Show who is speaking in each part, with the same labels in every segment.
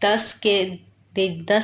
Speaker 1: 10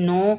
Speaker 1: 9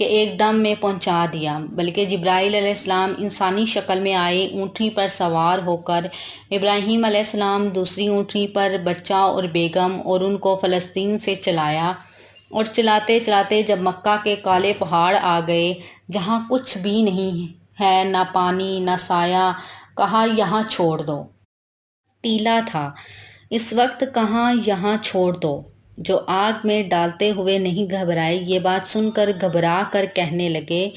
Speaker 1: کہ ایک دم میں پہنچا دیا، بلکہ جبرائیل علیہ السلام انسانی شکل میں آئے، اونٹنی پر سوار ہو کر ابراہیم علیہ السلام دوسری اونٹنی پر، بچہ اور بیگم، اور ان کو فلسطین سے چلایا، اور چلاتے چلاتے جب مکہ کے کالے پہاڑ آ گئے جہاں کچھ بھی نہیں ہے، نہ پانی نہ سایہ، کہا یہاں چھوڑ دو۔ ٹیلا تھا، اس وقت کہاں یہاں چھوڑ دو۔ جو آگ میں ڈالتے ہوئے نہیں گھبرائے، یہ بات سن کر گھبرا کر کہنے لگے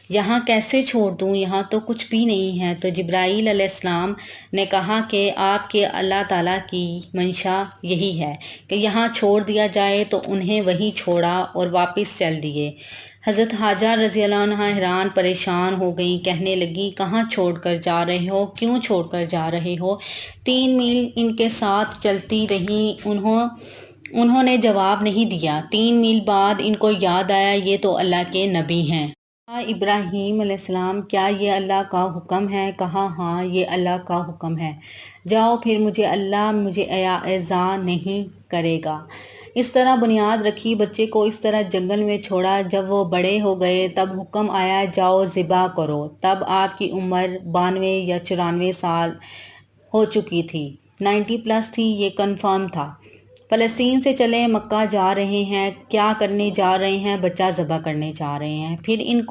Speaker 1: یہاں کیسے چھوڑ دوں، یہاں تو کچھ بھی نہیں ہے۔ تو جبرائیل علیہ السلام نے کہا کہ آپ کے اللہ تعالیٰ کی منشا یہی ہے کہ یہاں چھوڑ دیا جائے، تو انہیں وہیں چھوڑا اور واپس چل دیے۔ حضرت حاجرہ رضی اللہ عنہا حیران پریشان ہو گئیں، کہنے لگی کہاں چھوڑ کر جا رہے ہو، کیوں چھوڑ کر جا رہے ہو؟ 3 میل ان کے ساتھ چلتی رہیں، انہوں نے جواب نہیں دیا۔ 3 میل بعد ان کو یاد آیا یہ تو اللہ کے نبی ہیں۔ کہا ابراہیم علیہ السلام کیا یہ اللہ کا حکم ہے؟ کہا ہاں یہ اللہ کا حکم ہے۔ جاؤ پھر اللہ مجھے اذا نہیں کرے گا۔ اس طرح بنیاد رکھی، بچے کو اس طرح جنگل میں چھوڑا۔ جب وہ بڑے ہو گئے تب حکم آیا جاؤ ذبح کرو۔ تب آپ کی عمر 92 یا 94 سال ہو چکی تھی، 90 پلس تھی، یہ کنفرم تھا۔ فلسطین سے چلے مکہ جا رہے ہیں، کیا کرنے جا رہے ہیں؟ بچہ ذبح کرنے جا رہے ہیں۔ پھر ان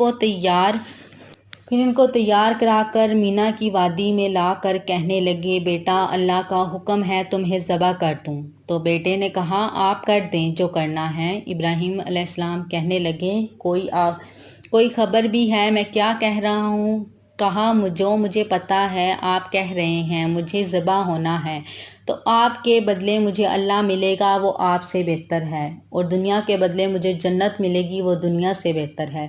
Speaker 1: کو تیار کرا کر مینا کی وادی میں لا کر کہنے لگے بیٹا اللہ کا حکم ہے تمہیں ذبح کر دوں۔ تو بیٹے نے کہا آپ کر دیں جو کرنا ہے۔ ابراہیم علیہ السلام کہنے لگے کوئی خبر بھی ہے میں کیا کہہ رہا ہوں؟ کہا جو مجھے پتا ہے آپ کہہ رہے ہیں مجھے ذبح ہونا ہے، تو آپ کے بدلے مجھے اللہ ملے گا وہ آپ سے بہتر ہے، اور دنیا کے بدلے مجھے جنت ملے گی وہ دنیا سے بہتر ہے۔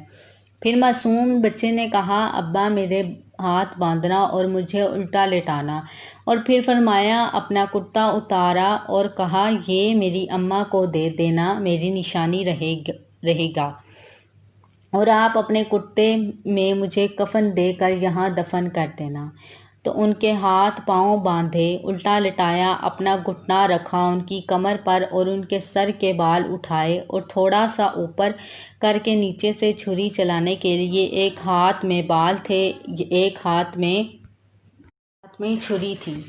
Speaker 1: پھر معصوم بچے نے کہا ابا میرے ہاتھ باندھنا اور مجھے الٹا لٹانا، اور پھر فرمایا اپنا کرتا اتارا اور کہا یہ میری اماں کو دے دینا، میری نشانی رہے گا، اور آپ اپنے کرتے میں مجھے کفن دے کر یہاں دفن کر دینا۔ تو ان کے ہاتھ پاؤں باندھے، الٹا لٹایا، اپنا گھٹنا رکھا ان کی کمر پر، اور ان کے سر کے بال اٹھائے اور تھوڑا سا اوپر کر کے نیچے سے چھری چلانے کے لیے ایک ہاتھ میں بال تھے، ایک ہاتھ میں چھری تھی،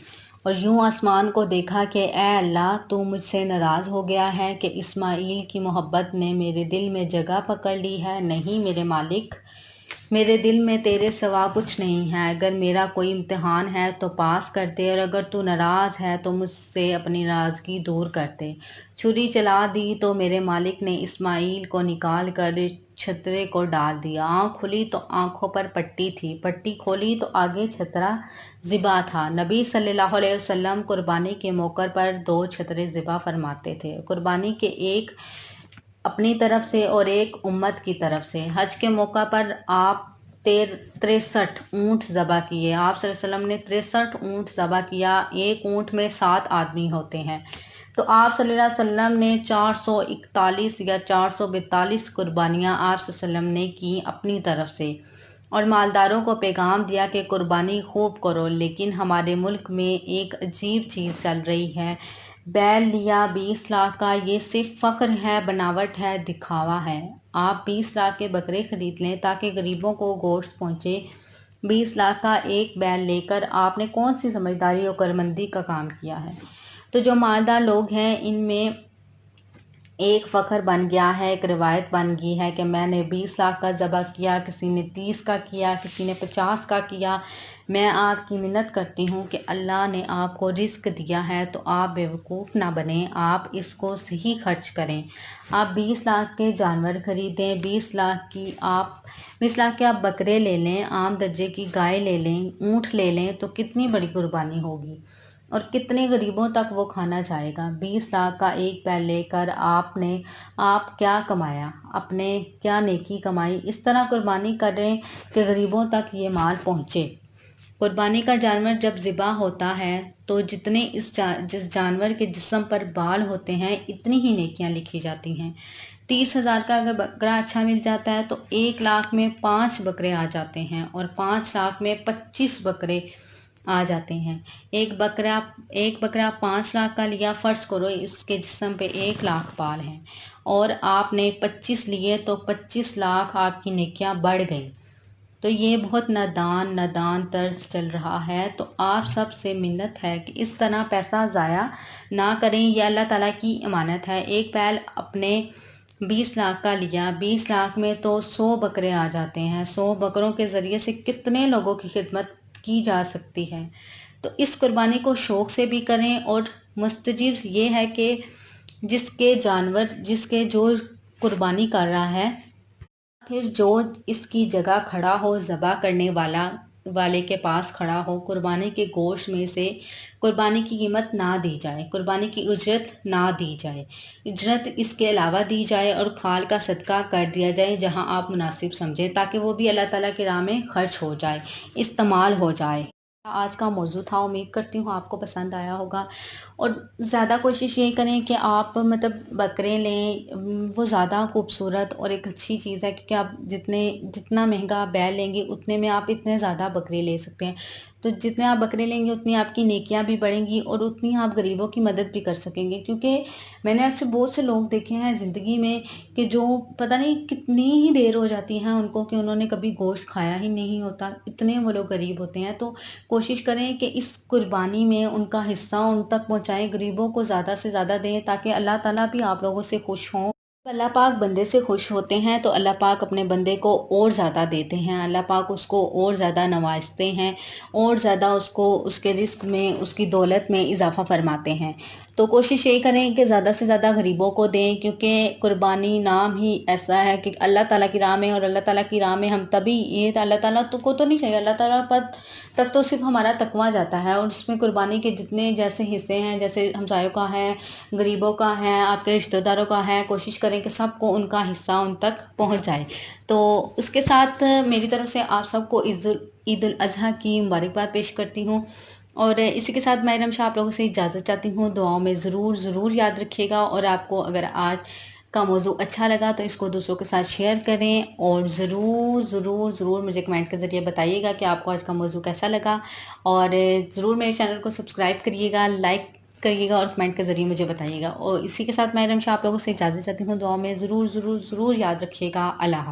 Speaker 1: اور یوں آسمان کو دیکھا کہ اے اللہ تو مجھ سے ناراض ہو گیا ہے کہ اسماعیل کی محبت نے میرے دل میں جگہ پکڑ لی ہے؟ نہیں میرے مالک، میرے دل میں تیرے سوا کچھ نہیں ہے۔ اگر میرا کوئی امتحان ہے تو پاس کر دے، اور اگر تو ناراض ہے تو مجھ سے اپنی ناراضگی دور کر دے۔ چھری چلا دی تو میرے مالک نے اسماعیل کو نکال کر چھترے کو ڈال دیا۔ آنکھ کھلی تو آنکھوں پر پٹی تھی، پٹی کھولی تو آگے چھترا ذبح تھا۔ نبی صلی اللہ علیہ وسلم قربانی کے موقع پر 2 چھترے ذبح فرماتے تھے، قربانی کے ایک اپنی طرف سے اور ایک امت کی طرف سے۔ حج کے موقع پر آپ 63 اونٹ ذبح کیے، آپ صلی اللہ علیہ وسلم نے 63 اونٹ ذبح کیا، ایک اونٹ میں 7 آدمی ہوتے ہیں، تو آپ صلی اللہ علیہ وسلم نے 441 یا 442 قربانیاں آپ صلی اللہ علیہ وسلم نے کی اپنی طرف سے، اور مالداروں کو پیغام دیا کہ قربانی خوب کرو۔ لیکن ہمارے ملک میں ایک عجیب چیز چل رہی ہے، بیل لیا 20 لاکھ کا، یہ صرف فخر ہے، بناوٹ ہے، دکھاوا ہے۔ آپ 20 لاکھ کے بکرے خرید لیں تاکہ غریبوں کو گوشت پہنچے۔ 20 لاکھ کا ایک بیل لے کر آپ نے کون سی سمجھداری اور کارمندی کا کام کیا ہے؟ تو جو مالدار لوگ ہیں ان میں ایک فخر بن گیا ہے، ایک روایت بن گئی ہے کہ میں نے 20 لاکھ کا ذبح کیا، کسی نے 30 کا کیا، کسی نے 50 کا کیا۔ میں آپ کی منت کرتی ہوں کہ اللہ نے آپ کو رزق دیا ہے تو آپ بیوقوف نہ بنیں، آپ اس کو صحیح خرچ کریں۔ آپ 20 لاکھ کے جانور خریدیں، 20 لاکھ کے آپ بکرے لے لیں، عام درجے کی گائے لے لیں، اونٹ لے لیں، تو کتنی بڑی قربانی ہوگی، اور کتنے غریبوں تک وہ کھانا جائے گا۔ 20 لاکھ کا ایک بیل لے کر آپ کیا کمایا، اپنے کیا نیکی کمائی؟ اس طرح قربانی کریں کہ غریبوں تک یہ مال پہنچے۔ قربانی کا جانور جب ذبح ہوتا ہے تو جتنے جس جانور کے جسم پر بال ہوتے ہیں اتنی ہی نیکیاں لکھی جاتی ہیں۔ 30,000 کا اگر بکرا اچھا مل جاتا ہے تو 1 لاکھ میں 5 بکرے آ جاتے ہیں، اور 5 لاکھ میں 25 بکرے آ جاتے ہیں۔ ایک بکرا 5 لاکھ کا لیا، فرض کرو اس کے جسم پہ 1 لاکھ بال ہیں اور آپ نے 25 لیے تو 25 لاکھ آپ کی نیکیاں بڑھ گئیں۔ تو یہ بہت نادان طرز چل رہا ہے۔ تو آپ سب سے منت ہے کہ اس طرح پیسہ ضائع نہ کریں، یہ اللہ تعالیٰ کی امانت ہے۔ ایک بیل اپنے 20 لاکھ کا لیا، 20 لاکھ میں تو 100 بکرے آ جاتے ہیں، 100 بکروں کے ذریعے سے کتنے لوگوں کی خدمت کی جا سکتی ہے۔ تو اس قربانی کو شوق سے بھی کریں، اور مستجیب یہ ہے کہ جس کے جو قربانی کر رہا ہے، پھر جو اس کی جگہ کھڑا ہو، ذبح کرنے والے کے پاس کھڑا ہو، قربانی کے گوشت میں سے قربانی کی قیمت نہ دی جائے، قربانی کی اجرت نہ دی جائے، اجرت اس کے علاوہ دی جائے اور کھال کا صدقہ کر دیا جائے جہاں آپ مناسب سمجھیں، تاکہ وہ بھی اللہ تعالیٰ کی راہ میں خرچ ہو جائے، استعمال ہو جائے۔ آج کا موضوع تھا، امید کرتی ہوں آپ کو پسند آیا ہوگا، اور زیادہ کوشش یہ کریں کہ آپ بکرے لیں، وہ زیادہ خوبصورت اور ایک اچھی چیز ہے، کیونکہ آپ جتنا مہنگا بیل لیں گے اتنے میں آپ اتنے زیادہ بکرے لے سکتے ہیں۔ تو جتنے آپ بکرے لیں گے اتنی آپ کی نیکیاں بھی بڑھیں گی اور اتنی آپ غریبوں کی مدد بھی کر سکیں گے، کیونکہ میں نے ایسے بہت سے لوگ دیکھے ہیں زندگی میں کہ جو پتہ نہیں کتنی ہی دیر ہو جاتی ہیں ان کو کہ انہوں نے کبھی گوشت کھایا ہی نہیں ہوتا، اتنے وہ لوگ غریب ہوتے ہیں۔ تو کوشش کریں کہ اس قربانی میں ان کا حصہ ان تک پہنچائیں، غریبوں کو زیادہ سے زیادہ دیں، تاکہ اللہ تعالیٰ بھی آپ لوگوں سے خوش ہوں۔ اللہ پاک بندے سے خوش ہوتے ہیں تو اللہ پاک اپنے بندے کو اور زیادہ دیتے ہیں، اللہ پاک اس کو اور زیادہ نوازتے ہیں، اور زیادہ اس کو اس کے رزق میں، اس کی دولت میں اضافہ فرماتے ہیں۔ تو کوشش یہ کریں کہ زیادہ سے زیادہ غریبوں کو دیں، کیونکہ قربانی نام ہی ایسا ہے کہ اللہ تعالیٰ کی راہ میں، اور اللہ تعالیٰ کی راہ میں ہم تبھی، یہ اللہ تعالیٰ کو تو نہیں چاہیے، اللہ تعالیٰ تک تو صرف ہمارا تقویٰ جاتا ہے، اور اس میں قربانی کے جتنے جیسے حصے ہیں، جیسے ہمسایوں کا ہے، غریبوں کا ہے، آپ کے رشتہ داروں کا ہے، کوشش کریں کہ سب کو ان کا حصہ ان تک پہنچ جائے۔ تو اس کے ساتھ میری طرف سے آپ سب کو عید الاضحیٰ کی مبارکباد پیش کرتی ہوں، اور اسی کے ساتھ میں شاہ آپ لوگوں سے اجازت چاہتی ہوں۔ دعاؤں میں ضرور یاد رکھیے گا، اور آپ کو اگر آج کا موضوع اچھا لگا تو اس کو دوسروں کے ساتھ شیئر کریں، اور ضرور مجھے کمنٹ کے ذریعے بتائیے گا کہ آپ کو آج کا موضوع کیسا لگا، اور ضرور میرے چینل کو سبسکرائب کریے گا، لائک کریے گا، اور کمنٹ کے ذریعے مجھے بتائیے گا۔ اور اسی کے ساتھ میں شاہ آپ لوگوں سے اجازت چاہتی ہوں۔ دعاؤں میں ضرور یاد رکھیے گا۔ اللہ حافظ۔